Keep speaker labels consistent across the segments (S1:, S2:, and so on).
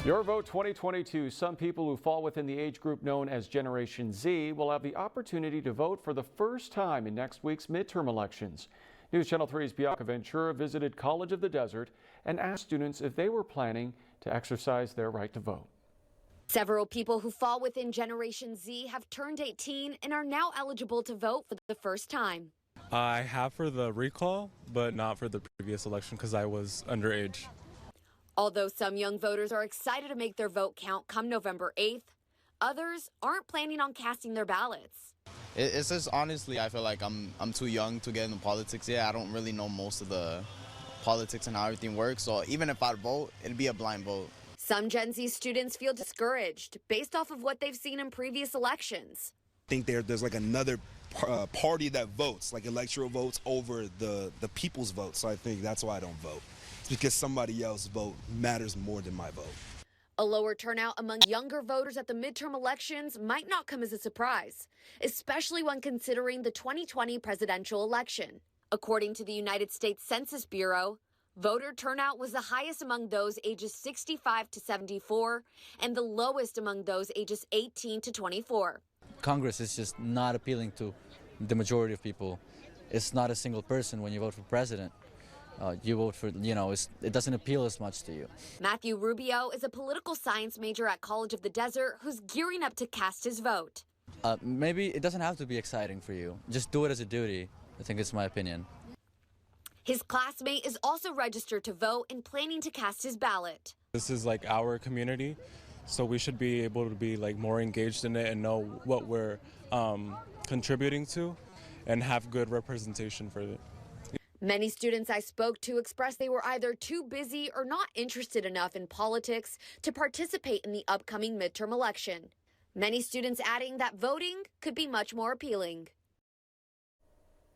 S1: Your Vote 2022. Some people who fall within the age group known as Generation Z will have the opportunity to vote for the first time in next week's midterm elections. News Channel 3's Bianca Ventura visited College of the Desert and asked students if they were planning to exercise their right to vote.
S2: Several people who fall within Generation Z have turned 18 and are now eligible to vote for the first time.
S3: I have for the recall, but not for the previous election because I was underage.
S2: Although some young voters are excited to make their vote count come November 8th, others aren't planning on casting their ballots.
S4: It's just honestly, I feel like I'm too young to get into politics yet. I don't really know most of the politics and how everything works. So even if I vote, it'd be a blind vote.
S2: Some Gen Z students feel discouraged based off of what they've seen in previous elections.
S5: I think there's like another party that votes, like electoral votes over the people's vote. So I think that's why I don't vote. It's because somebody else's vote matters more than my vote.
S2: A lower turnout among younger voters at the midterm elections might not come as a surprise, especially when considering the 2020 presidential election. According to the United States Census Bureau, voter turnout was the highest among those ages 65 to 74 and the lowest among those ages 18 to 24.
S6: Congress is just not appealing to the majority of people. It's not a single person when you vote for president. You vote for, it doesn't appeal as much to you.
S2: Matthew Rubio is a political science major at College of the Desert who's gearing up to cast his vote.
S6: Maybe it doesn't have to be exciting for you. Just do it as a duty. I think it's my opinion.
S2: His classmate is also registered to vote and planning to cast his ballot.
S3: This is like our community, so we should be able to be like more engaged in it and know what we're contributing to and have good representation for it.
S2: Many students I spoke to expressed they were either too busy or not interested enough in politics to participate in the upcoming midterm election. Many students adding that voting could be much more appealing.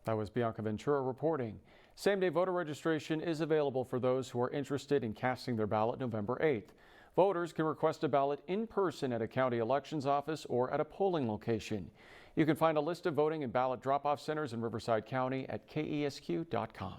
S1: That was Bianca Ventura reporting. Same-day voter registration is available for those who are interested in casting their ballot November 8th. Voters can request a ballot in person at a county elections office or at a polling location. You can find a list of voting and ballot drop-off centers in Riverside County at kesq.com.